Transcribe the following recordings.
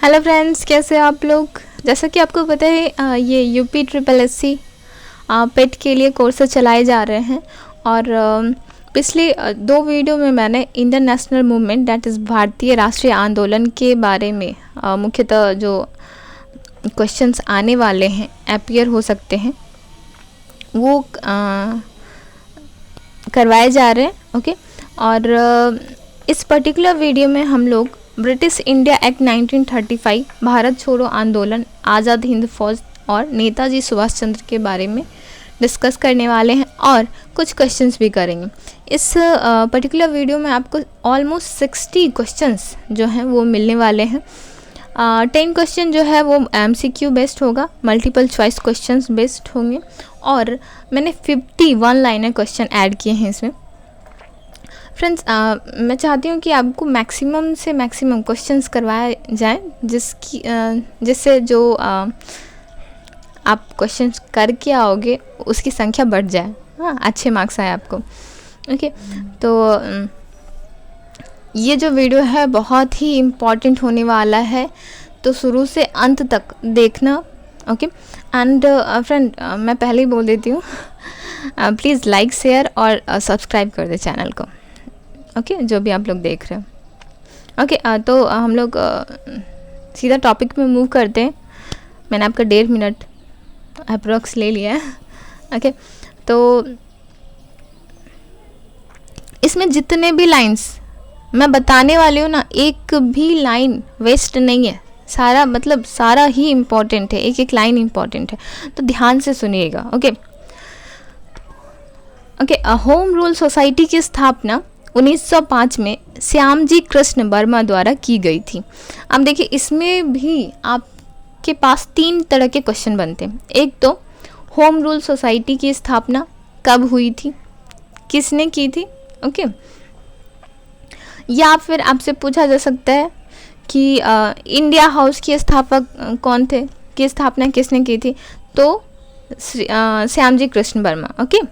Hello friends, कैसे हैं आप लोग। जैसा कि आपको पता है ये यूपी ट्रिपल एससी पेट के लिए कोर्सेज चलाए जा रहे हैं। और पिछले 2 वीडियो में मैंने Indian national movement that is भारतीय राष्ट्रीय आंदोलन के बारे में मुख्यतः जो क्वेश्चंस आने वाले हैं, अपीयर हो सकते हैं, वो करवाए जा रहे हैं। ओके। और इस पर्टिकुलर वीडियो में हम लोग ब्रिटिश इंडिया एक्ट 1935, भारत छोड़ो आंदोलन, आज़ाद हिंद फौज और नेताजी सुभाष चंद्र के बारे में डिस्कस करने वाले हैं और कुछ क्वेश्चंस भी करेंगे। इस पर्टिकुलर वीडियो में आपको ऑलमोस्ट 60 क्वेश्चंस जो हैं वो मिलने वाले हैं। 10 क्वेश्चन जो है वो MCQ बेस्ड होगा, मल्टीपल चॉइस क्वेश्चंस बेस्ड होंगे, और मैंने 51 लाइनर क्वेश्चन ऐड किए हैं इसमें। फ्रेंड्स, मैं चाहती हूँ कि आपको मैक्सिमम से मैक्सिमम क्वेश्चंस करवाए जाएं, जिससे जो आप क्वेश्चंस करके आओगे उसकी संख्या बढ़ जाए, हाँ, अच्छे मार्क्स आए आपको। ओके। तो ये जो वीडियो है बहुत ही इम्पॉर्टेंट होने वाला है, तो शुरू से अंत तक देखना। ओके। एंड फ्रेंड, मैं पहले ही बोल देती हूँ, प्लीज़ लाइक, शेयर और सब्सक्राइब कर दे चैनल को। ओके, जो भी आप लोग देख रहे हो। ओके, तो हम लोग सीधा टॉपिक में मूव करते हैं। मैंने आपका 1.5 मिनट अप्रोक्स ले लिया है। ओके, तो इसमें जितने भी लाइंस मैं बताने वाली हूँ ना, एक भी लाइन वेस्ट नहीं है, सारा मतलब सारा ही इम्पॉर्टेंट है, एक एक लाइन इम्पॉर्टेंट है, तो ध्यान से सुनिएगा। Okay. Okay, home rule society की स्थापना 1905 में श्यामजी कृष्ण वर्मा द्वारा की गई थी। अब देखिए, इसमें भी आपके पास 3 तरह के क्वेश्चन बनते हैं। एक तो होम रूल सोसाइटी की स्थापना कब हुई थी, किसने की थी। ओके। या फिर आपसे पूछा जा सकता है कि इंडिया हाउस के स्थापक कौन थे, की स्थापना किसने की थी, तो श्यामजी कृष्ण वर्मा। ओके।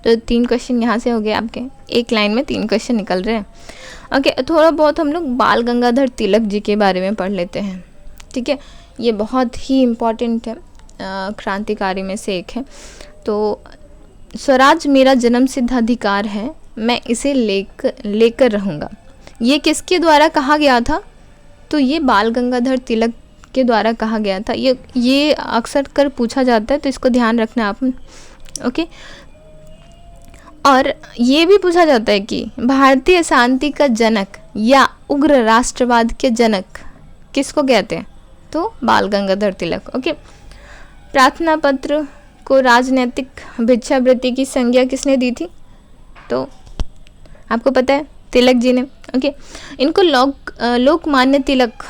तो 3 क्वेश्चन यहाँ से हो गए आपके, एक लाइन में 3 क्वेश्चन निकल रहे हैं। ओके, थोड़ा बहुत हम लोग बाल गंगाधर तिलक जी के बारे में पढ़ लेते हैं। ठीक है, ये बहुत ही इम्पॉर्टेंट है, क्रांतिकारी में से एक है। तो स्वराज मेरा जन्मसिद्ध अधिकार है, मैं इसे लेकर रहूँगा, ये किसके द्वारा कहा गया था, तो ये बाल गंगाधर तिलक के द्वारा कहा गया था। ये अक्सर कर पूछा जाता है, तो इसको ध्यान रखना आप। ओके। और ये भी पूछा जाता है कि भारतीय शांति का जनक या उग्र राष्ट्रवाद के जनक किसको कहते हैं, तो बाल गंगाधर तिलक। ओके। प्रार्थना पत्र को राजनीतिक भिक्षावृत्ति की संज्ञा किसने दी थी, तो आपको पता है, तिलक जी ने। ओके। इनको लोकमान्य तिलक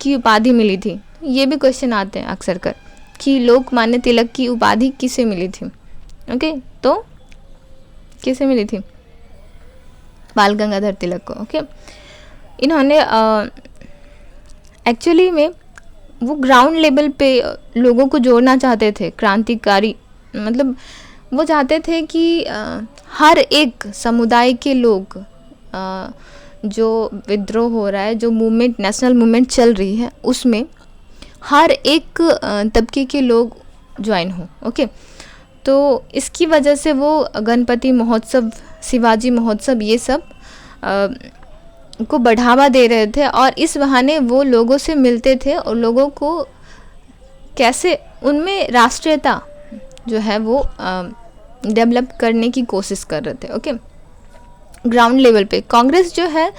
की उपाधि मिली थी। ये भी क्वेश्चन आते हैं अक्सर कर कि लोकमान्य तिलक की उपाधि किसे मिली थी। ओके, तो किसे मिली थी, बाल गंगाधर तिलक को। ओके। इन्होंने एक्चुअली में वो ग्राउंड लेवल पे लोगों को जोड़ना चाहते थे, क्रांतिकारी, मतलब वो चाहते थे कि हर एक समुदाय के लोग, जो विद्रोह हो रहा है, जो मूवमेंट, नेशनल मूवमेंट चल रही है, उसमें हर एक तबके के लोग ज्वाइन हो। ओके। तो इसकी वजह से वो गणपति महोत्सव, शिवाजी महोत्सव, ये सब को बढ़ावा दे रहे थे, और इस बहाने वो लोगों से मिलते थे और लोगों को कैसे उनमें राष्ट्रीयता जो है वो डेवलप करने की कोशिश कर रहे थे। ओके। ग्राउंड लेवल पे कांग्रेस जो है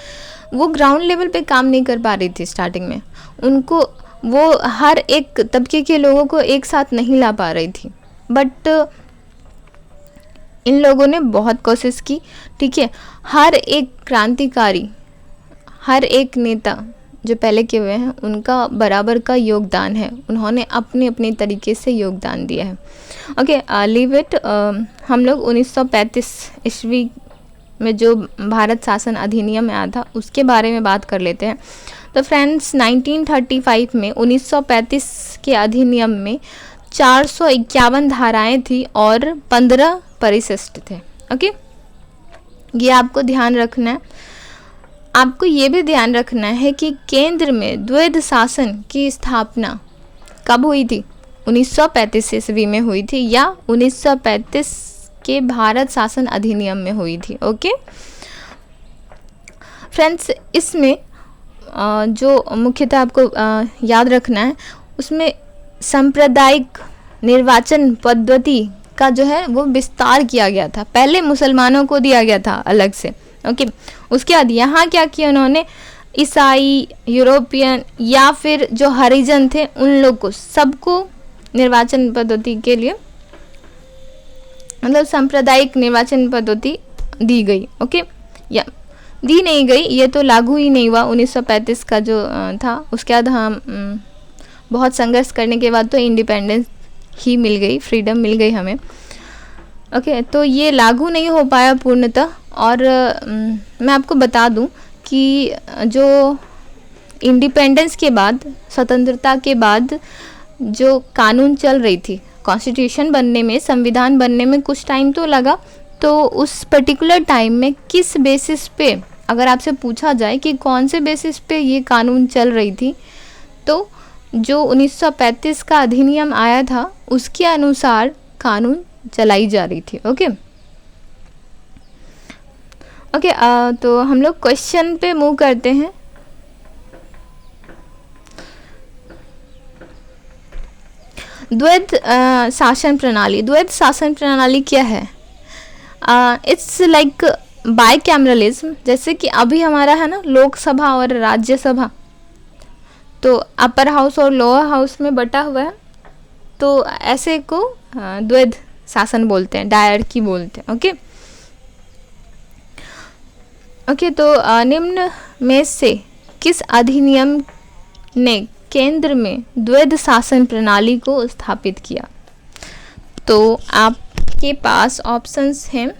वो ग्राउंड लेवल पे काम नहीं कर पा रही थी स्टार्टिंग में, उनको वो हर एक तबके के लोगों को एक साथ नहीं ला पा रही थी, बट इन लोगों ने बहुत कोशिश की। ठीक है, हर एक क्रांतिकारी, हर एक नेता जो पहले के हुए हैं, उनका बराबर का योगदान है, उन्होंने अपने अपने तरीके से योगदान दिया है। Okay, leave it. हम लोग 1935 ईस्वी में जो भारत शासन अधिनियम आया था उसके बारे में बात कर लेते हैं। तो फ्रेंड्स, 1935 में 1935 के अधिनियम में 451 धाराएं थी और 15 परिशिष्ट थे। ओके, ये आपको ध्यान रखना है। आपको ये भी ध्यान रखना है कि केंद्र में द्वैध शासन की स्थापना कब हुई थी? 1935 ईस्वी में हुई थी या 1935 के भारत शासन अधिनियम में हुई थी। ओके फ्रेंड्स, इसमें जो मुख्यतः आपको याद रखना है, उसमें सांप्रदायिक निर्वाचन पद्धति का जो है वो विस्तार किया गया था। पहले मुसलमानों को दिया गया था अलग से। ओके उसके बाद यहाँ क्या किया उन्होंने, ईसाई, यूरोपियन या फिर जो हरिजन थे उन लोग को सबको निर्वाचन पद्धति के लिए मतलब सांप्रदायिक निर्वाचन पद्धति दी गई। ओके या दी नहीं गई, ये तो लागू ही नहीं हुआ 1935 का जो था। उसके बाद हम बहुत संघर्ष करने के बाद तो इंडिपेंडेंस ही मिल गई, फ्रीडम मिल गई हमें। ओके तो ये लागू नहीं हो पाया पूर्णतः। और मैं आपको बता दूं कि जो इंडिपेंडेंस के बाद, स्वतंत्रता के बाद जो कानून चल रही थी, कॉन्स्टिट्यूशन बनने में, संविधान बनने में कुछ टाइम तो लगा। तो उस पर्टिकुलर टाइम में किस बेसिस पे, अगर आपसे पूछा जाए कि कौन से बेसिस पे ये कानून चल रही थी, तो जो 1935 का अधिनियम आया था उसके अनुसार कानून चलाई जा रही थी। ओके ओके तो हम लोग क्वेश्चन पे मूव करते हैं। द्वैध शासन प्रणाली। द्वैध शासन प्रणाली क्या है? It's like bicameralism. जैसे कि अभी हमारा है ना लोकसभा और राज्यसभा, तो अपर हाउस और लोअर हाउस में बटा हुआ है, तो ऐसे को द्वैध शासन बोलते हैं, डायरकी बोलते हैं। ओके ओके तो निम्न में से किस अधिनियम ने केंद्र में द्वैध शासन प्रणाली को स्थापित किया? तो आपके पास ऑप्शंस हैं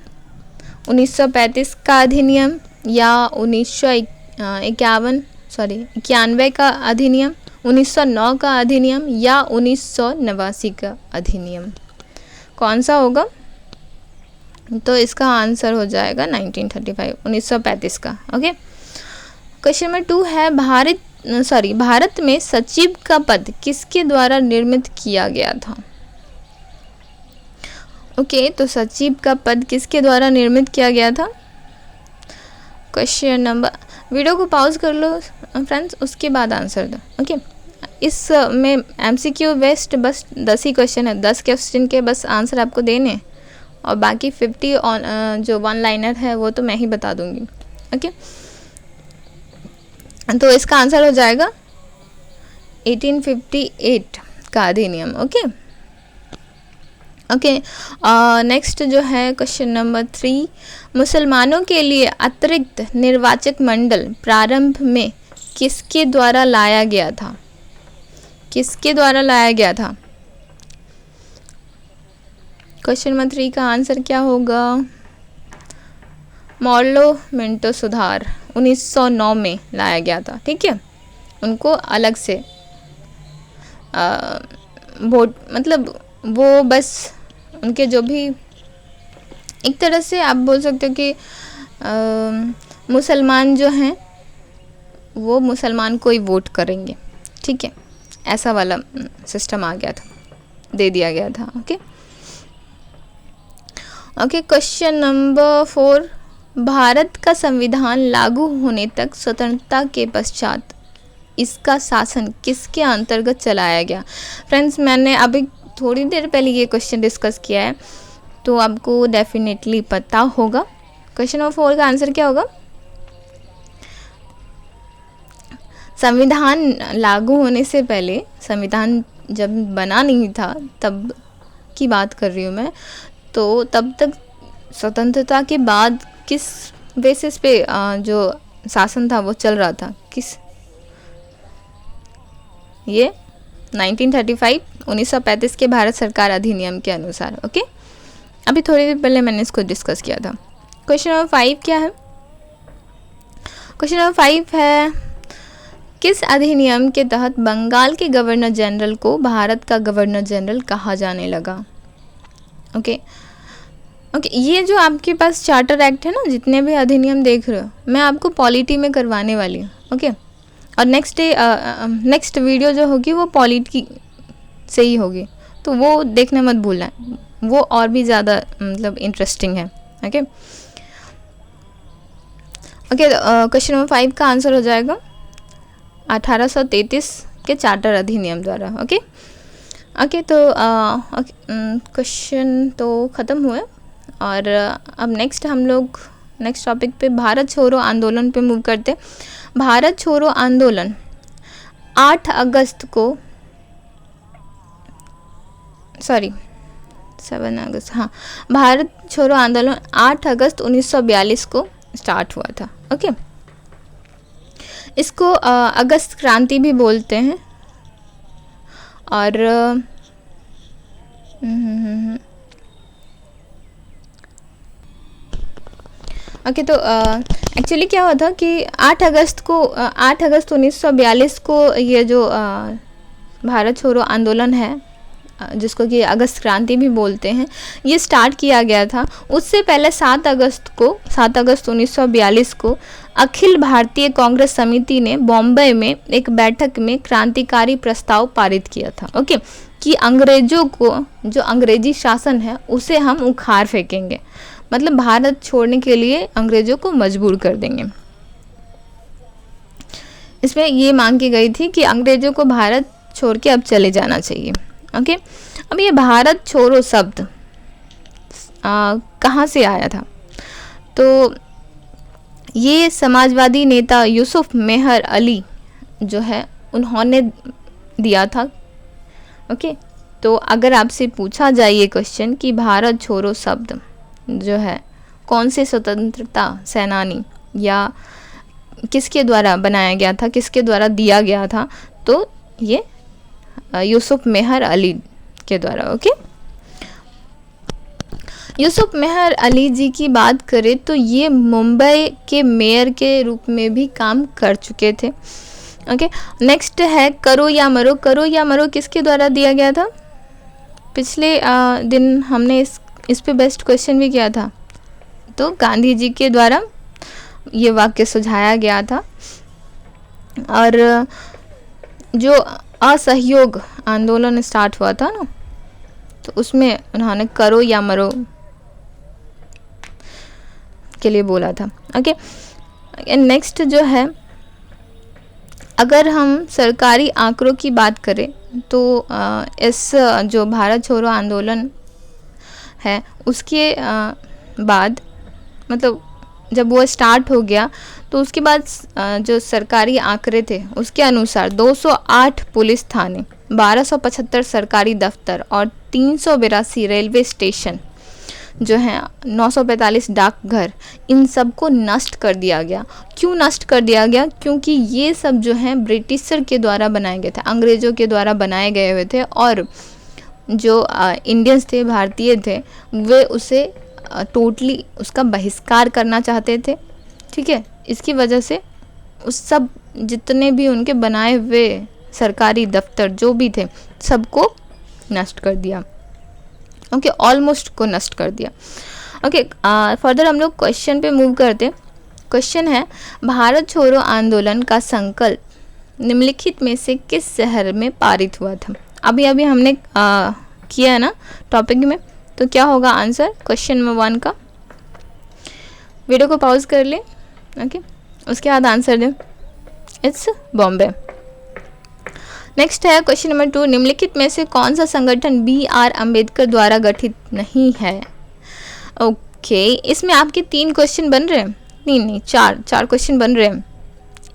1935 का अधिनियम या 1991 का अधिनियम, 1909 का अधिनियम या 1989 का अधिनियम। कौन सा होगा? तो इसका आंसर हो जाएगा 1935 का। ओके क्वेश्चन नंबर 2 है भारत में सचिव का पद किसके द्वारा निर्मित किया गया था? ओके तो सचिव का पद किसके द्वारा निर्मित किया गया था? क्वेश्चन नंबर, वीडियो को पॉज कर लो फ्रेंड्स, उसके बाद आंसर दो। ओके इस में एमसीक्यू वेस्ट बस 10 ही क्वेश्चन है, 10 क्वेश्चन के बस आंसर आपको देने, और बाकी 50 जो वन लाइनर है वो तो मैं ही बता दूंगी। ओके तो इसका आंसर हो जाएगा 1858 का अधिनियम। ओके ओके नेक्स्ट जो है क्वेश्चन नंबर 3, मुसलमानों के लिए अतिरिक्त निर्वाचक मंडल प्रारंभ में किसके द्वारा लाया गया था? किसके द्वारा लाया गया था? क्वेश्चन नंबर 3 का आंसर क्या होगा? मॉर्लो मिंटो सुधार 1909 में लाया गया था। ठीक है, उनको अलग से वोट, मतलब वो बस उनके जो भी, एक तरह से आप बोल सकते हो कि मुसलमान जो हैं वो मुसलमान को ही वोट करेंगे। ठीक है, ऐसा वाला सिस्टम आ गया था, दे दिया गया था। Okay okay question number 4, Bharat का संविधान लागू होने तक स्वतंत्रता के पश्चात इसका शासन किसके अंतर्गत चलाया गया? फ्रेंड्स मैंने अभी थोड़ी देर पहले ये क्वेश्चन डिस्कस किया है, तो आपको डेफिनेटली पता होगा। क्वेश्चन नंबर 4 का आंसर क्या होगा? संविधान लागू होने से पहले, संविधान जब बना नहीं था तब की बात कर रही हूँ मैं, तो तब तक स्वतंत्रता के बाद किस बेसिस पे जो शासन था वो चल रहा था? किस, ये 1935 के भारत सरकार अधिनियम के अनुसार। ओके अभी थोड़ी देर पहले मैंने इसको डिस्कस किया था। क्वेश्चन नंबर 5 क्या है? क्वेश्चन नंबर 5 है, किस अधिनियम के तहत बंगाल के गवर्नर जनरल को भारत का गवर्नर जनरल कहा जाने लगा? ओके ओके, ये जो आपके पास चार्टर एक्ट है ना, जितने भी अधिनियम देख रहे हो, मैं आपको पॉलिटी में करवाने वाली हूँ। ओके, और नेक्स्ट वीडियो जो होगी वो पॉलिटी से ही होगी, तो वो देखने मत भूलना, वो और भी ज़्यादा मतलब इंटरेस्टिंग है। ओके ओके, क्वेश्चन नंबर 5 का आंसर हो जाएगा 1833 के चार्टर अधिनियम द्वारा। ओके ओके, तो क्वेश्चन तो ख़त्म हुए, और अब नेक्स्ट हम लोग नेक्स्ट टॉपिक पे भारत छोड़ो आंदोलन पे मूव करते। भारत छोड़ो आंदोलन 8 अगस्त को, सॉरी 7 अगस्त, हाँ, भारत छोड़ो आंदोलन 8 अगस्त 1942 को स्टार्ट हुआ था। ओके, इसको अगस्त क्रांति भी बोलते हैं, और ओके, तो एक्चुअली क्या हुआ था कि 8 अगस्त 1942 को ये जो भारत छोड़ो आंदोलन है, जिसको कि अगस्त क्रांति भी बोलते हैं, ये स्टार्ट किया गया था। उससे पहले 7 अगस्त 1942 को अखिल भारतीय कांग्रेस समिति ने बॉम्बे में एक बैठक में क्रांतिकारी प्रस्ताव पारित किया था। ओके, कि अंग्रेजों को, जो अंग्रेजी शासन है, उसे हम उखाड़ फेंकेंगे, मतलब भारत छोड़ने के लिए अंग्रेजों को मजबूर कर देंगे। इसमें ये मांग की गई थी कि अंग्रेजों को भारत छोड़ के अब चले जाना चाहिए। ओके, अब ये भारत छोड़ो शब्द कहाँ से आया था? तो ये समाजवादी नेता यूसुफ मेहर अली जो है, उन्होंने दिया था। ओके, तो अगर आपसे पूछा जाए ये क्वेश्चन कि भारत छोड़ो शब्द जो है कौन से स्वतंत्रता सेनानी या किसके द्वारा बनाया गया था, किसके द्वारा दिया गया था, तो ये यूसुफ मेहर अली के द्वारा। ओके, यूसुफ मेहर अली जी की बात करें तो ये मुंबई के मेयर के रूप में भी काम कर चुके थे। ओके, नेक्स्ट है करो या मरो। करो या मरो किसके द्वारा दिया गया था? पिछले दिन हमने इस पे बेस्ट क्वेश्चन भी किया था, तो गांधी जी के द्वारा ये वाक्य सुझाया गया था। और जो असहयोग आंदोलन स्टार्ट हुआ था ना, तो उसमें उन्होंने करो या मरो के लिए बोला था। ओके, नेक्स्ट जो है, अगर हम सरकारी आंकड़ों की बात करें तो इस जो भारत छोड़ो आंदोलन है उसके बाद, मतलब जब वो स्टार्ट हो गया तो उसके बाद जो सरकारी आंकड़े थे उसके अनुसार 208 पुलिस थाने, 1275 सरकारी दफ्तर और 382 रेलवे स्टेशन जो हैं, 945 डाकघर, इन सब को नष्ट कर दिया गया। क्यों नष्ट कर दिया गया? क्योंकि ये सब जो हैं ब्रिटिशर के द्वारा बनाए गए थे, अंग्रेज़ों के द्वारा बनाए गए हुए थे, और जो इंडियंस थे, भारतीय थे, वे उसे टोटली उसका बहिष्कार करना चाहते थे। ठीक है, इसकी वजह से उस सब जितने भी उनके बनाए हुए सरकारी दफ्तर जो भी थे सबको नष्ट कर दिया। ओके, ऑलमोस्ट को नष्ट कर दिया। ओके, फर्दर हम लोग क्वेश्चन पे मूव करते। क्वेश्चन है, भारत छोड़ो आंदोलन का संकल्प निम्नलिखित में से किस शहर में पारित हुआ था? अभी हमने किया है ना टॉपिक में, तो क्या होगा आंसर क्वेश्चन नंबर 1 का? वीडियो को पॉज कर ले। ओके, उसके बाद आंसर दें। इट्स बॉम्बे। नेक्स्ट है क्वेश्चन नंबर 2, निम्नलिखित में से कौन सा संगठन BR अम्बेडकर द्वारा गठित नहीं है? ओके, इसमें आपके 3 क्वेश्चन बन रहे हैं, नहीं 4 क्वेश्चन बन रहे हैं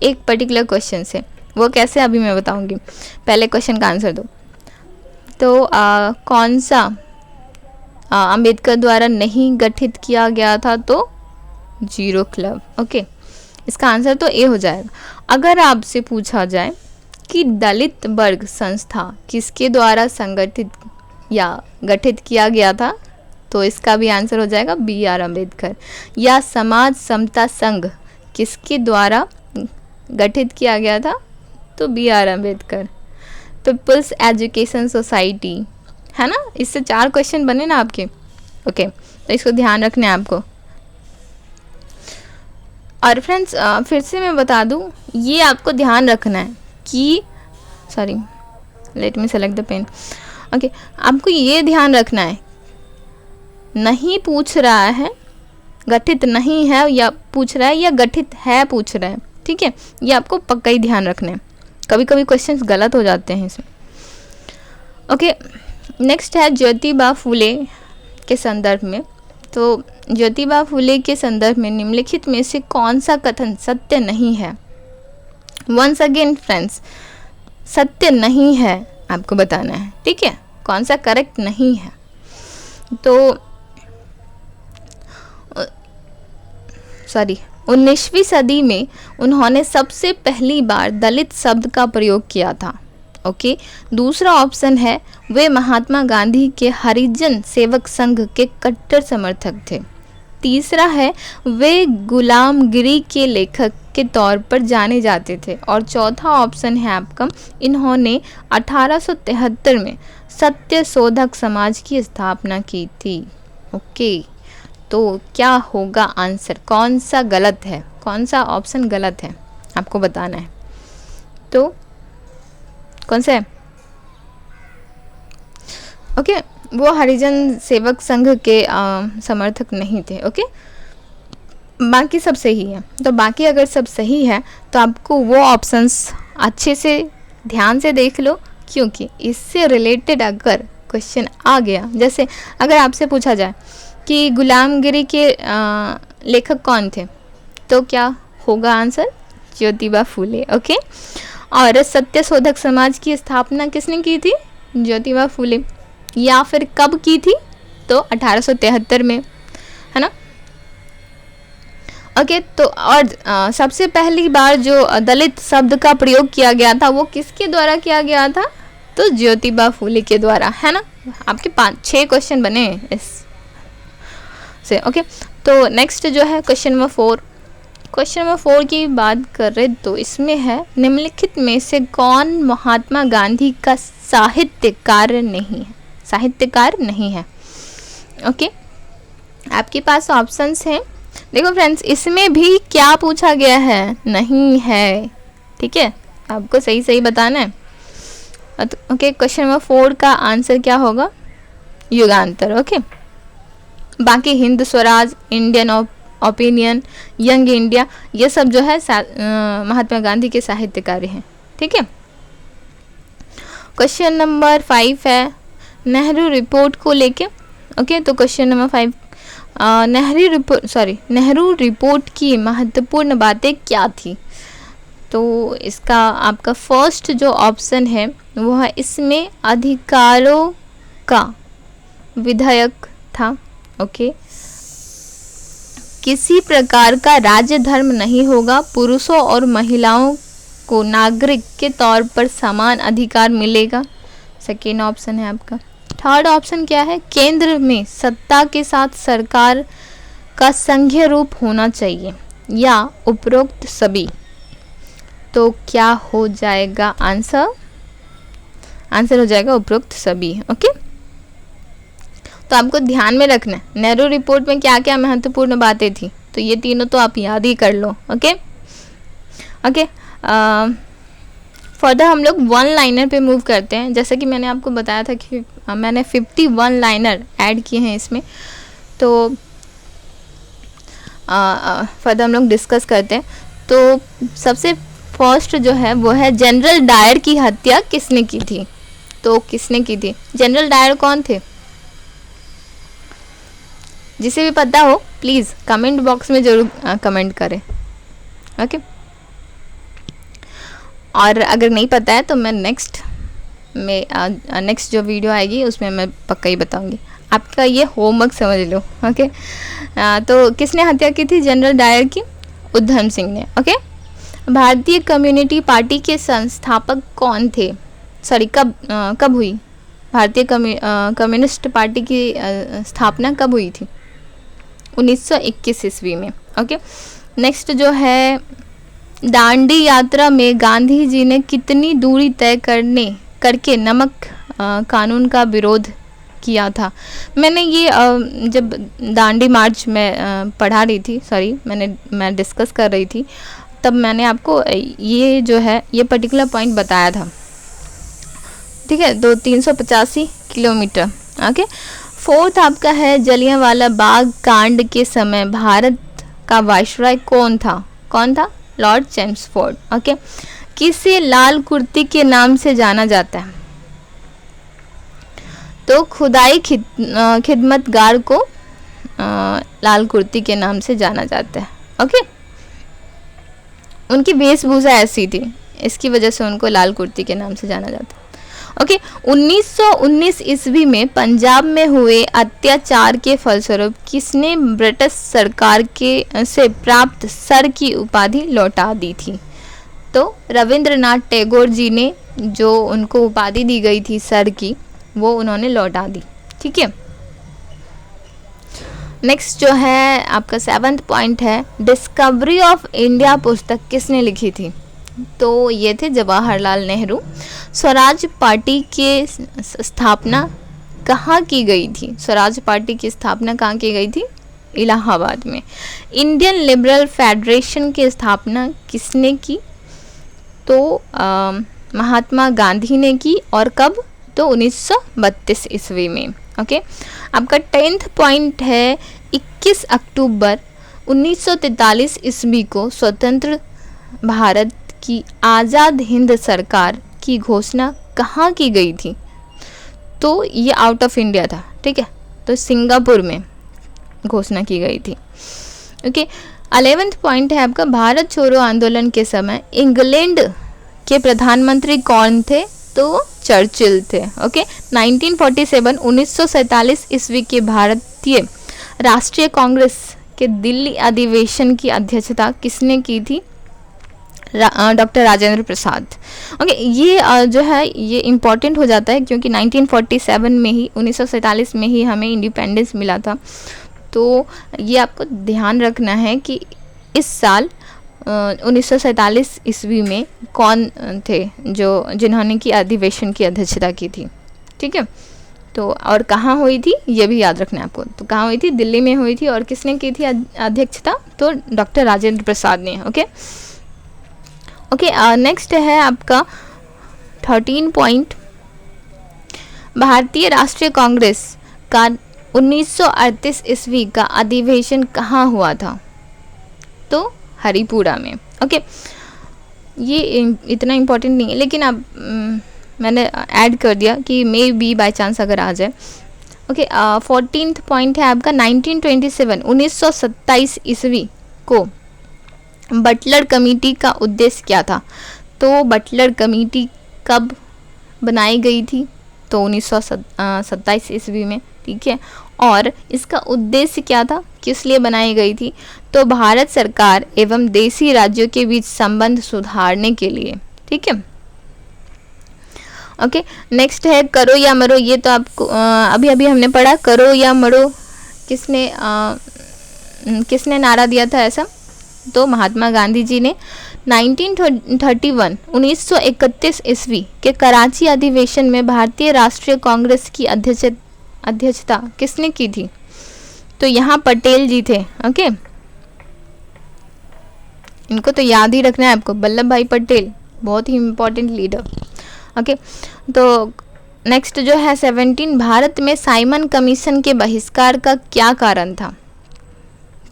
एक पर्टिकुलर क्वेश्चन से। वो कैसे अभी मैं बताऊंगी, पहले क्वेश्चन का आंसर दो। तो कौन सा अम्बेडकर द्वारा नहीं गठित किया गया था? तो जीरो क्लब। ओके, इसका आंसर तो ए हो जाएगा। अगर आपसे पूछा जाए कि दलित वर्ग संस्था किसके द्वारा संगठित या गठित किया गया था, तो इसका भी आंसर हो जाएगा BR अम्बेडकर। या समाज समता संघ किसके द्वारा गठित किया गया था? तो BR Ambedkar. People's education society है ना। इससे 4 क्वेश्चन बने ना आपके। ओके, तो इसको ध्यान रखना है आपको। और फ्रेंड्स फिर से मैं बता दूं, ये आपको ध्यान रखना है कि sorry let me select the pen. Okay, आपको ये ध्यान रखना है, नहीं पूछ रहा है, गठित नहीं है या पूछ रहा है, या गठित है पूछ रहा है, ठीक है, ये आपको पक्का ही ध्यान रखना है। कभी कभी क्वेश्चंस गलत हो जाते हैं इसमें। ओके, नेक्स्ट है ज्योतिबा फूले के संदर्भ में। तो ज्योतिबा फूले के संदर्भ में निम्नलिखित में से कौन सा कथन सत्य नहीं है? वंस अगेन फ्रेंड्स, सत्य नहीं है आपको बताना है, ठीक है, कौन सा करेक्ट नहीं है। तो 19वीं सदी में उन्होंने सबसे पहली बार दलित शब्द का प्रयोग किया था। ओके, दूसरा ऑप्शन है वे महात्मा गांधी के हरिजन सेवक संघ के कट्टर समर्थक थे। तीसरा है वे गुलामगिरी के लेखक के तौर पर जाने जाते थे। और चौथा ऑप्शन है आपका, इन्होंने 1873 में सत्य शोधक समाज की स्थापना की थी। ओके, तो क्या होगा आंसर, कौन सा गलत है, कौन सा ऑप्शन गलत है आपको बताना है। तो कौन सा है? ओके, वो हरिजन सेवक संघ के समर्थक नहीं थे। ओके, बाकी सब सही है। तो बाकी अगर सब सही है तो आपको वो ऑप्शंस अच्छे से ध्यान से देख लो, क्योंकि इससे रिलेटेड अगर क्वेश्चन आ गया, जैसे अगर आपसे पूछा जाए कि गुलामगिरी के लेखक कौन थे, तो क्या होगा आंसर? ज्योतिबा फूले। ओके, और सत्य शोधक समाज की स्थापना किसने की थी? ज्योतिबा फूले। या फिर कब की थी? तो 1873 में, है ना। ओके, तो और सबसे पहली बार जो दलित शब्द का प्रयोग किया गया था वो किसके द्वारा किया गया था? तो ज्योतिबा फूले के द्वारा, है ना। आपके 5-6 क्वेश्चन बने इस से। ओके, तो नेक्स्ट जो है क्वेश्चन नंबर 4। क्वेश्चन नंबर 4 की बात कर रहे तो इसमें है, निम्नलिखित में से कौन महात्मा गांधी का साहित्यकार नहीं है? साहित्यकार नहीं है। ओके, आपके पास ऑप्शंस हैं। देखो फ्रेंड्स, इसमें भी क्या पूछा गया है? नहीं है, ठीक है, आपको सही सही बताना है। ओके, क्वेश्चन नंबर 4 का आंसर क्या होगा? युगांतर। ओके, बाकी Hind Swaraj, Indian opinion, young India, ये सब जो है महात्मा गांधी के साहित्यकार हैं, ठीक है। क्वेश्चन नंबर 5 है नेहरू रिपोर्ट को लेके। ओके, तो क्वेश्चन नंबर 5, नेहरू रिपोर्ट की महत्वपूर्ण बातें क्या थी? तो इसका आपका फर्स्ट जो ऑप्शन है वो है, इसमें अधिकारों का विधायक था। ओके, किसी प्रकार का राज्य धर्म नहीं होगा, पुरुषों और महिलाओं को नागरिक के तौर पर समान अधिकार मिलेगा। सेकेंड ऑप्शन है आपका। थर्ड ऑप्शन क्या है? केंद्र में सत्ता के साथ सरकार का संघीय रूप होना चाहिए, या उपरोक्त सभी। तो क्या हो जाएगा आंसर? आंसर हो जाएगा उपरोक्त सभी। ओके, तो आपको ध्यान में रखना है नेहरू रिपोर्ट में क्या क्या महत्वपूर्ण बातें थी, तो ये तीनों तो आप याद ही कर लो। ओके ओके, फर्दर हम लोग 1 लाइनर पे मूव करते हैं। जैसे कि मैंने आपको बताया था कि मैंने 51 लाइनर ऐड किए हैं इसमें, तो फर्दर हम लोग डिस्कस करते हैं। तो सबसे फर्स्ट जो है वो है, जनरल डायर की हत्या किसने की थी? तो किसने की थी? जनरल डायर कौन थे? जिसे भी पता हो प्लीज़ कमेंट बॉक्स में ज़रूर कमेंट करें। ओके, और अगर नहीं पता है तो मैं नेक्स्ट जो वीडियो आएगी उसमें मैं पक्का ही बताऊंगी। आपका ये होमवर्क समझ लो। ओके, तो किसने हत्या की थी जनरल डायर की? उधम सिंह ने। ओके, भारतीय कम्युनिटी पार्टी के संस्थापक कौन थे? सॉरी, कब हुई? भारतीय कम्युनिस्ट पार्टी की स्थापना कब हुई थी? 1921 ईस्वी में। ओके, नेक्स्ट जो है, दांडी यात्रा में गांधी जी ने कितनी दूरी तय करके नमक कानून का विरोध किया था। मैंने ये जब दांडी मार्च में पढ़ा रही थी, मैं डिस्कस कर रही थी, तब मैंने आपको ये जो है ये पर्टिकुलर पॉइंट बताया था। ठीक है, तो 385 किलोमीटर। ओके, फोर्थ आपका है जलियांवाला बाग कांड के समय भारत का वायसराय कौन था? Lord Chelmsford. ओके, किसे लाल कुर्ती के नाम से जाना जाता है? तो खुदाई खिदमतगार को लाल कुर्ती के नाम से जाना जाता है। ओके, उनकी वेशभूषा ऐसी थी, इसकी वजह से उनको लाल कुर्ती के नाम से जाना जाता है। ओके, 1919 ईस्वी में पंजाब में हुए अत्याचार के फलस्वरूप किसने ब्रिटिश सरकार के से प्राप्त सर की उपाधि लौटा दी थी? तो रविंद्रनाथ टैगोर जी ने जो उनको उपाधि दी गई थी सर की, वो उन्होंने लौटा दी। ठीक है, नेक्स्ट जो है आपका 7th पॉइंट है, डिस्कवरी ऑफ इंडिया पुस्तक किसने लिखी थी? तो ये थे जवाहरलाल नेहरू। स्वराज पार्टी की स्थापना कहाँ की गई थी? स्वराज पार्टी की स्थापना कहाँ की गई थी? इलाहाबाद में। इंडियन लिबरल फेडरेशन की स्थापना किसने की? तो महात्मा गांधी ने की, और कब? तो 1932 ईस्वी में। ओके, आपका 10th पॉइंट है 21 अक्टूबर 1943 ईस्वी को स्वतंत्र भारत की आज़ाद हिंद सरकार की घोषणा कहाँ की गई थी? तो ये आउट ऑफ इंडिया था। ठीक है, तो सिंगापुर में घोषणा की गई थी। ओके, 11th पॉइंट है आपका, भारत छोड़ो आंदोलन के समय इंग्लैंड के प्रधानमंत्री कौन थे? तो चर्चिल थे। ओके, 1947 ईस्वी के भारतीय राष्ट्रीय कांग्रेस के दिल्ली अधिवेशन की अध्यक्षता किसने की थी? डॉक्टर राजेंद्र प्रसाद। ओके, ये जो है ये इम्पॉर्टेंट हो जाता है क्योंकि 1947 में ही हमें इंडिपेंडेंस मिला था। तो ये आपको ध्यान रखना है कि इस साल 1947 ईस्वी में कौन थे जिन्होंने की अधिवेशन की अध्यक्षता की थी। ठीक है, तो और कहाँ हुई थी ये भी याद रखना है आपको। तो कहाँ हुई थी? दिल्ली में हुई थी। और किसने की थी अध्यक्षता? तो डॉक्टर राजेंद्र प्रसाद ने। ओके, नेक्स्ट है आपका 13 पॉइंट, भारतीय राष्ट्रीय कांग्रेस का 1938 ईस्वी का अधिवेशन कहाँ हुआ था? तो हरिपुरा में। ओके, ये इतना इम्पोर्टेंट नहीं है, लेकिन अब मैंने ऐड कर दिया कि मे बी बाय चांस अगर आ जाए। ओके, 14th पॉइंट है आपका 1927 ईस्वी को बटलर कमेटी का उद्देश्य क्या था? तो बटलर कमेटी कब बनाई गई थी? तो 1927 ईस्वी में। ठीक है, और इसका उद्देश्य क्या था, किस लिए बनाई गई थी? तो भारत सरकार एवं देशी राज्यों के बीच संबंध सुधारने के लिए। ठीक है, ओके, नेक्स्ट है करो या मरो। ये तो आपको अभी अभी हमने पढ़ा, करो या मरो किसने नारा दिया था ऐसा? तो महात्मा गांधी जी ने 1931 ईस्वी के कराची अधिवेशन में भारतीय राष्ट्रीय कांग्रेस की अध्यक्षता किसने की थी? तो यहाँ पटेल जी थे। ओके, इनको तो याद ही रखना है आपको, वल्लभ भाई पटेल, बहुत ही इम्पोर्टेंट लीडर। ओके, तो नेक्स्ट जो है 17, भारत में साइमन कमीशन के बहिष्कार का क्या कारण था?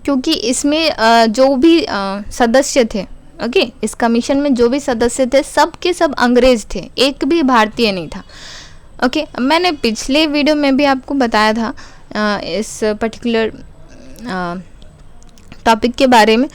क्योंकि इसमें जो भी सदस्य थे, ओके, इस कमीशन में जो भी सदस्य थे सब के सब अंग्रेज थे, एक भी भारतीय नहीं था। ओके, मैंने पिछले वीडियो में भी आपको बताया था इस पर्टिकुलर टॉपिक के बारे में,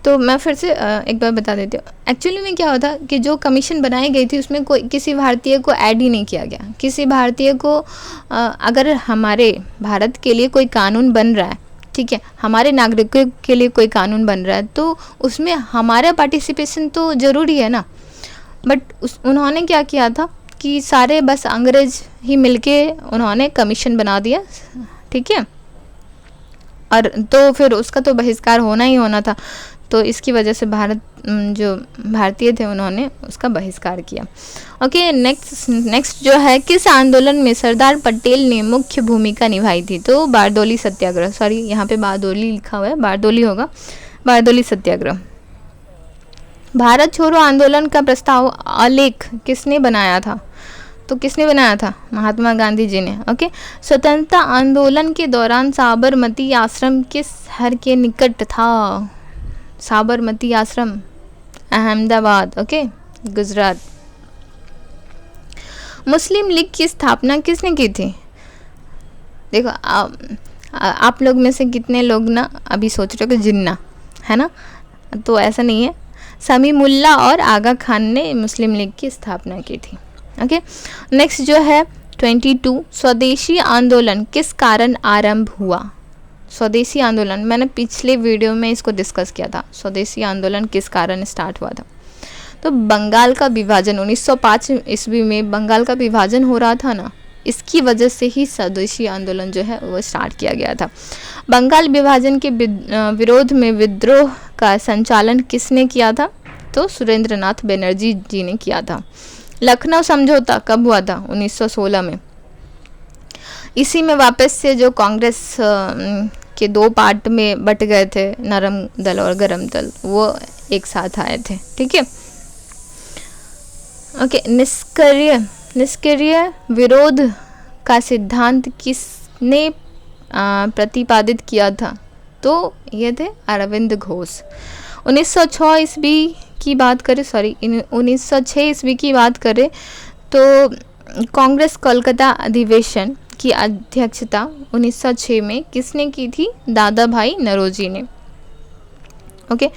तो मैं फिर से एक बार बता देती हूँ। एक्चुअली में क्या होता कि जो कमीशन बनाई गई थी उसमें कोई किसी भारतीय को ऐड ही नहीं किया गया। किसी भारतीय को अगर हमारे भारत के लिए कोई कानून बन रहा है, ठीक है, हमारे नागरिकों के लिए कोई कानून बन रहा है, तो उसमें हमारा पार्टिसिपेशन तो ज़रूरी है ना। बट उन्होंने क्या किया था कि सारे बस अंग्रेज ही मिलके उन्होंने कमीशन बना दिया। ठीक है, और तो फिर उसका तो बहिष्कार होना ही होना था। तो इसकी वजह से जो भारतीय थे उन्होंने उसका बहिष्कार किया। ओके, नेक्स्ट जो है, किस आंदोलन में सरदार पटेल ने मुख्य भूमिका निभाई थी? तो बारदोली सत्याग्रह, सॉरी यहाँ पे बारदोली लिखा हुआ है, बारदोली होगा, बारदोली सत्याग्रह। भारत छोड़ो आंदोलन का प्रस्ताव आलेख किसने बनाया था? तो किसने बनाया था? महात्मा गांधी जी ने। ओके, स्वतंत्रता आंदोलन के दौरान साबरमती आश्रम किस शहर के निकट था? साबरमती आश्रम अहमदाबाद, ओके, गुजरात। मुस्लिम लीग की स्थापना किसने की थी? देखो आप लोग में से कितने लोग ना अभी सोच रहे हो कि जिन्ना है ना, तो ऐसा नहीं है। समीमुल्ला और आगा खान ने मुस्लिम लीग की स्थापना की थी। ओके, नेक्स्ट जो है 22, स्वदेशी आंदोलन किस कारण आरंभ हुआ? स्वदेशी आंदोलन, मैंने पिछले वीडियो में इसको डिस्कस किया था, स्वदेशी आंदोलन किस कारण स्टार्ट हुआ था? तो बंगाल का विभाजन 1905 ईस्वी में बंगाल का विभाजन हो रहा था ना, इसकी वजह से ही स्वदेशी आंदोलन जो है वो स्टार्ट किया गया था। बंगाल विभाजन के विरोध में विद्रोह का संचालन किसने किया था? तो सुरेंद्रनाथ बनर्जी जी ने किया था। लखनऊ समझौता कब हुआ था? 1916 में। इसी में वापस से जो कांग्रेस के दो पार्ट में बट गए थे, नरम दल और गरम दल, वो एक साथ आए थे। ठीक है, ओके। निष्क्रिय विरोध का सिद्धांत किसने प्रतिपादित किया था? तो ये थे अरविंद घोष। 1906 ईस्वी की बात करें, 1906 ईस्वी की बात करें तो कांग्रेस कोलकाता अधिवेशन की अध्यक्षता 1906 में किसने की थी? दादा भाई नौरोजी ने। ओके,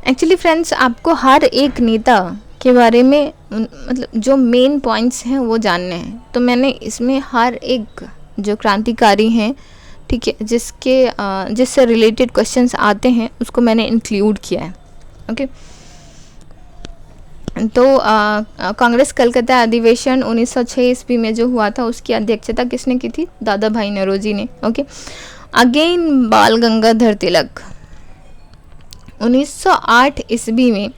एक्चुअली फ्रेंड्स, आपको हर एक नेता के बारे में मतलब जो मेन पॉइंट्स हैं वो जानने हैं, तो मैंने इसमें हर एक जो क्रांतिकारी हैं, ठीक है, जिससे रिलेटेड क्वेश्चंस आते हैं उसको मैंने इंक्लूड किया है। ओके, तो कांग्रेस कलकत्ता अधिवेशन 1906 ईस्वी में जो हुआ था उसकी अध्यक्षता किसने की थी? दादा भाई नौरोजी ने। ओके, अगेन बाल गंगाधर तिलक। 1908 ईस्वी में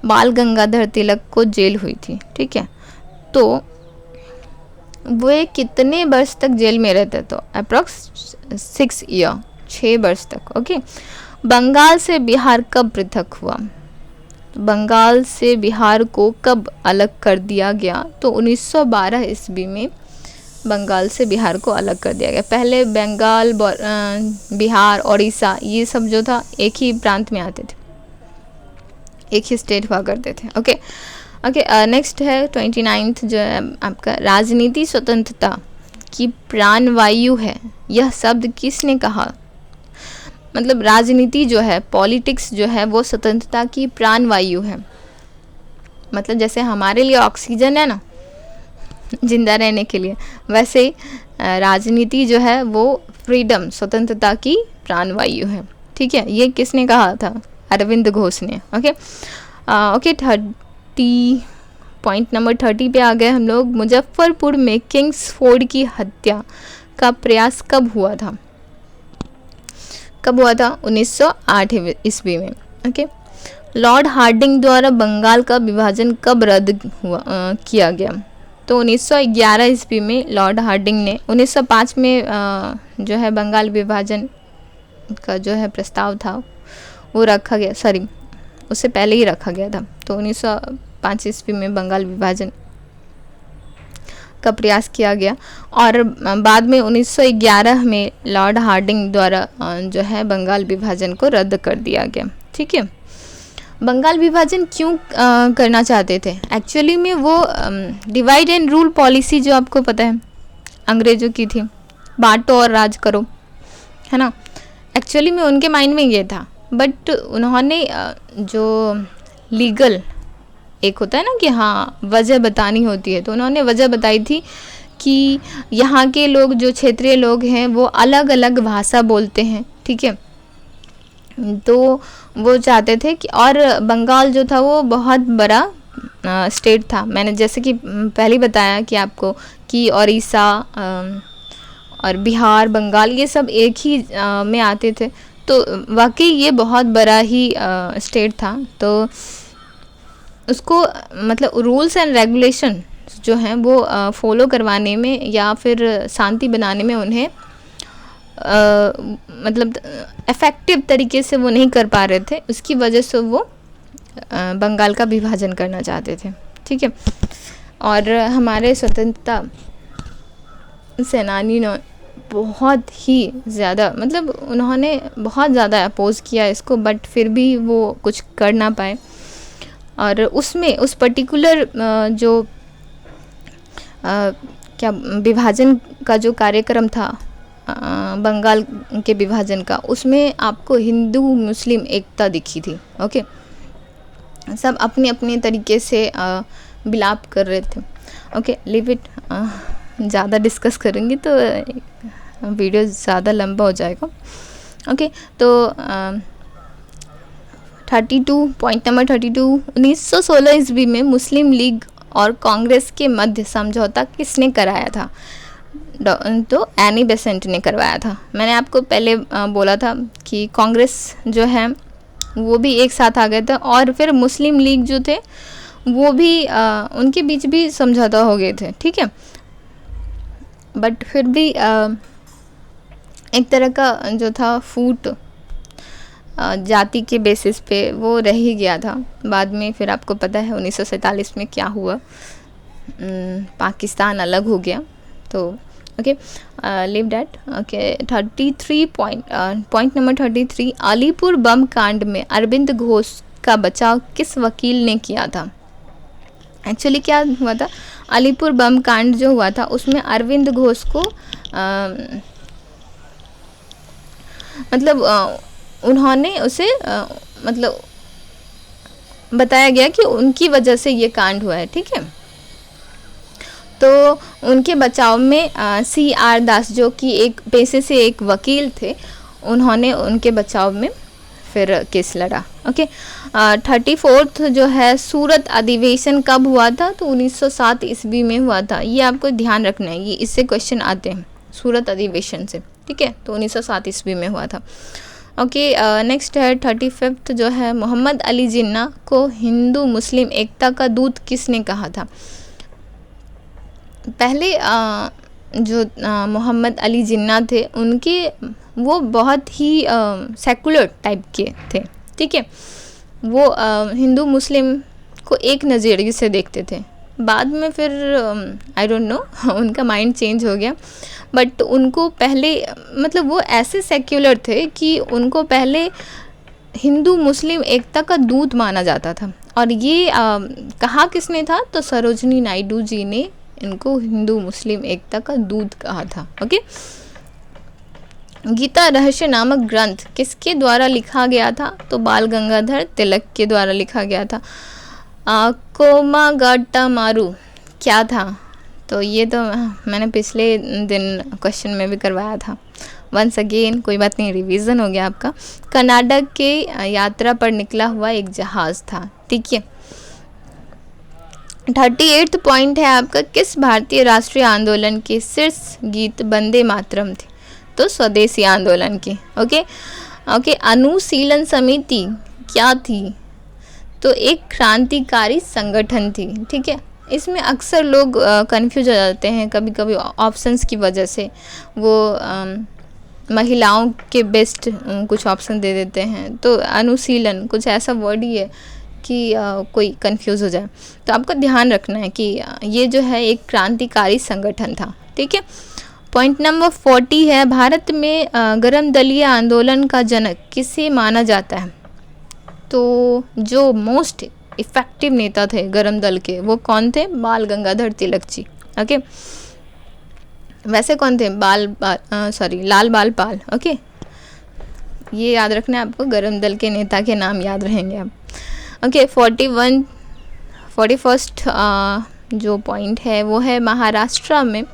बाल गंगाधर तिलक को जेल हुई थी। ठीक है, तो वे कितने वर्ष तक जेल में रहते? तो अप्रॉक्स 6 ईयर, 6 वर्ष तक। ओके, बंगाल से बिहार कब पृथक हुआ? बंगाल से बिहार को कब अलग कर दिया गया? तो 1912 ईस्वी में बंगाल से बिहार को अलग कर दिया गया। पहले बंगाल, बिहार, उड़ीसा, ये सब जो था एक ही प्रांत में आते थे, एक ही स्टेट हुआ करते थे। ओके, नेक्स्ट है 29 जो है आपका, राजनीति स्वतंत्रता की प्राणवायु है, यह शब्द किसने कहा? मतलब राजनीति जो है, पॉलिटिक्स जो है, वो स्वतंत्रता की प्राणवायु है। मतलब जैसे हमारे लिए ऑक्सीजन है ना जिंदा रहने के लिए, वैसे राजनीति जो है वो फ्रीडम, स्वतंत्रता की प्राणवायु है। ठीक है, ये किसने कहा था? अरविंद घोष ने। ओके, 30 नंबर 30 पे आ गए हम लोग। मुजफ्फरपुर में किंग्सफोर्ड की हत्या का प्रयास कब हुआ था? 1908 ईस्वी में। ओके, लॉर्ड हार्डिंग द्वारा बंगाल का विभाजन कब रद्द किया गया? तो 1911 ईस्वी में लॉर्ड हार्डिंग ने। 1905 में जो है बंगाल विभाजन का जो है प्रस्ताव था वो रखा गया, सॉरी उससे पहले ही रखा गया था। तो 1905 ईस्वी में बंगाल विभाजन का प्रयास किया गया और बाद में 1911 में लॉर्ड हार्डिंग द्वारा जो है बंगाल विभाजन को रद्द कर दिया गया। ठीक है, बंगाल विभाजन क्यों करना चाहते थे? एक्चुअली में वो डिवाइड एंड रूल पॉलिसी जो आपको पता है अंग्रेज़ों की थी, बांटो और राज करो, है ना। एक्चुअली में उनके माइंड में ये था, बट उन्होंने जो लीगल एक होता है ना कि हाँ वजह बतानी होती है, तो उन्होंने वजह बताई थी कि यहाँ के लोग जो क्षेत्रीय लोग हैं वो अलग अलग भाषा बोलते हैं। ठीक है, तो वो चाहते थे कि, और बंगाल जो था वो बहुत बड़ा स्टेट था। मैंने जैसे कि पहले बताया कि आपको कि उड़ीसा और बिहार, बंगाल ये सब एक ही में आते थे। तो वाकई ये बहुत बड़ा ही स्टेट था। तो उसको मतलब रूल्स एंड रेगुलेशन जो हैं वो फॉलो करवाने में या फिर शांति बनाने में उन्हें मतलब इफ़ेक्टिव तरीके से वो नहीं कर पा रहे थे। उसकी वजह से वो बंगाल का विभाजन करना चाहते थे, ठीक है। और हमारे स्वतंत्रता सेनानी ने बहुत ही ज़्यादा मतलब उन्होंने बहुत ज़्यादा अपोज़ किया इसको, बट फिर भी वो कुछ कर ना पाए। और उसमें उस पर्टिकुलर जो क्या विभाजन का जो कार्यक्रम था बंगाल के विभाजन का, उसमें आपको हिंदू मुस्लिम एकता दिखी थी। ओके, सब अपने अपने तरीके से विलाप कर रहे थे। ओके, लीव इट, ज़्यादा डिस्कस करेंगे तो वीडियो ज़्यादा लंबा हो जाएगा। ओके, तो 32 पॉइंट नंबर 32, 1916 ईस्वी में मुस्लिम लीग और कांग्रेस के मध्य समझौता किसने कराया था? तो एनी बेसेंट ने करवाया था। मैंने आपको पहले बोला था कि कांग्रेस जो है वो भी एक साथ आ गए थे, और फिर मुस्लिम लीग जो थे वो भी उनके बीच भी समझौता हो गए थे, ठीक है। बट फिर भी एक तरह का जो था फूट जाति के बेसिस पे वो रह ही गया था। बाद में फिर आपको पता है 1947 में क्या हुआ, पाकिस्तान अलग हो गया। तो okay, leave that. Okay, 33 point number 33, Alipur bomb कांड में अरविंद घोष का बचाव किस वकील ने किया था? एक्चुअली क्या हुआ था, अलीपुर बम कांड जो हुआ था उसमें अरविंद घोष को मतलब उन्होंने उसे मतलब बताया गया कि उनकी वजह से ये कांड हुआ है, ठीक है। तो उनके बचाव में CR दास जो कि एक पेशे से एक वकील थे, उन्होंने उनके बचाव में फिर केस लड़ा। ओके, 34th जो है सूरत अधिवेशन कब हुआ था? तो 1907 ईस्वी में हुआ था। ये आपको ध्यान रखना है, ये इससे क्वेश्चन आते हैं सूरत अधिवेशन से, ठीक है। तो 1907 ईस्वी में हुआ था। ओके, नेक्स्ट है 35th जो है, मोहम्मद अली जिन्ना को हिंदू मुस्लिम एकता का दूत किसने कहा था? पहले जो मोहम्मद अली जिन्ना थे उनके वो बहुत ही सेकुलर टाइप के थे, ठीक है। वो हिंदू मुस्लिम को एक नज़रिए से देखते थे। बाद में फिर आई डोंट नो उनका माइंड चेंज हो गया, बट उनको पहले मतलब वो ऐसे सेक्युलर थे कि उनको पहले हिंदू मुस्लिम एकता का दूत माना जाता था। और ये कहा किसने था? तो सरोजनी नायडू जी ने इनको हिंदू मुस्लिम एकता का दूत कहा था। ओके, गीता रहस्य नामक ग्रंथ किसके द्वारा लिखा गया था? तो बाल गंगाधर तिलक के द्वारा लिखा गया था। कोमागाटामारू क्या था? तो ये तो मैंने पिछले दिन क्वेश्चन में भी करवाया था। वंस अगेन, कोई बात नहीं, रिवीजन हो गया आपका। कर्नाटक के यात्रा पर निकला हुआ एक जहाज़ था, ठीक है। 38th पॉइंट है आपका, किस भारतीय राष्ट्रीय आंदोलन के शीर्ष गीत वंदे मातरम थे? तो स्वदेशी आंदोलन के। ओके, अनुशीलन समिति क्या थी? तो एक क्रांतिकारी संगठन थी, ठीक है। इसमें अक्सर लोग कंफ्यूज हो जाते हैं कभी कभी ऑप्शंस की वजह से। वो महिलाओं के बेस्ट कुछ ऑप्शन दे देते हैं, तो अनुशीलन कुछ ऐसा वर्ड ही है कि कोई कंफ्यूज हो जाए। तो आपको ध्यान रखना है कि ये जो है एक क्रांतिकारी संगठन था, ठीक है। पॉइंट नंबर 40 है, भारत में गरम दलीय आंदोलन का जनक किसे माना जाता है? तो जो मोस्ट इफ़ेक्टिव नेता थे गरम दल के, वो कौन थे? बाल गंगाधर तिलक जी। ओके, वैसे कौन थे? लाल बाल पाल। ओके, ये याद रखना है आपको, गरम दल के नेता के नाम याद रहेंगे आप। ओके, 41st जो पॉइंट है वो है, महाराष्ट्र में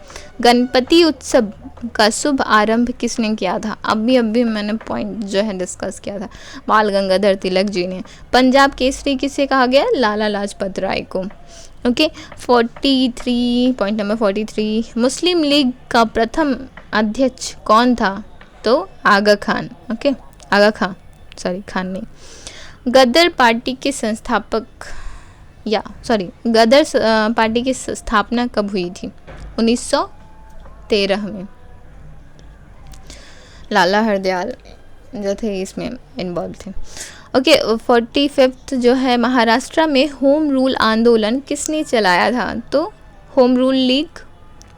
गणपति उत्सव का शुभ आरंभ किसने किया था? अभी मैंने पॉइंट जो है डिस्कस किया था, बाल गंगाधर तिलक जी ने। पंजाब केसरी किसे कहा गया? लाला लाजपत राय को। ओके, 43 पॉइंट नंबर 43, मुस्लिम लीग का प्रथम अध्यक्ष कौन था? तो आगा खान। ओके, आगा खां, सॉरी खान नहीं। गदर पार्टी के संस्थापक गदर पार्टी की स्थापना कब हुई थी? 1913 में। लाला हरदयाल जो थे इसमें इन्वॉल्व थे। ओके, 45th जो है, महाराष्ट्र में होम रूल आंदोलन किसने चलाया था? तो होम रूल लीग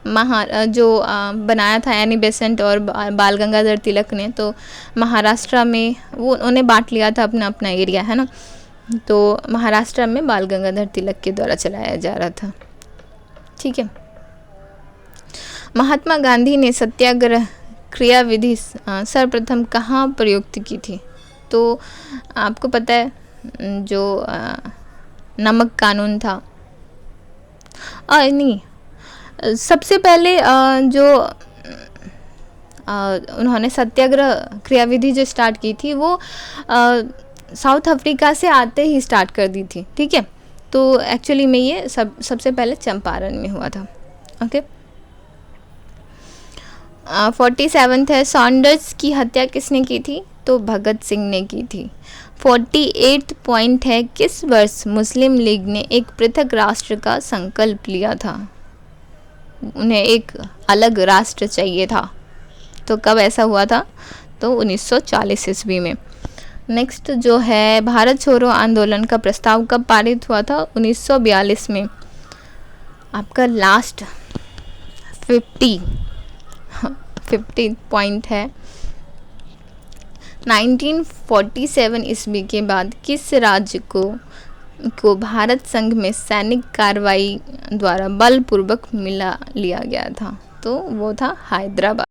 बनाया था एनी बेसेंट और बाल गंगाधर तिलक ने। तो महाराष्ट्र में वो उन्होंने बांट लिया था अपना अपना एरिया, है ना। तो महाराष्ट्र में बाल गंगाधर तिलक के द्वारा चलाया जा रहा था। ठीक है। महात्मा गांधी ने सत्याग्रह क्रियाविधि सर्वप्रथम कहाँ प्रयुक्त की थी? तो आपको पता है जो नमक कानून था, नहीं, सबसे पहले जो उन्होंने सत्याग्रह क्रियाविधि जो स्टार्ट की थी वो साउथ अफ्रीका से आते ही स्टार्ट कर दी थी। ठीक है। तो एक्चुअली में ये सबसे पहले चंपारण में हुआ था। ओके। 47 है, सॉन्डर्स की हत्या किसने की थी? तो भगत सिंह ने की थी। 48 पॉइंट है, किस वर्ष मुस्लिम लीग ने एक पृथक राष्ट्र का संकल्प लिया था? उन्हें एक अलग राष्ट्र चाहिए था। तो कब ऐसा हुआ था? तो 1940 ईस्वी में। नेक्स्ट जो है, भारत छोड़ो आंदोलन का प्रस्ताव कब पारित हुआ था? 1942 में। आपका लास्ट 50 पॉइंट है, 1947 ईस्वी के बाद किस राज्य को भारत संघ में सैनिक कार्रवाई द्वारा बलपूर्वक मिला लिया गया था? तो वो था हैदराबाद।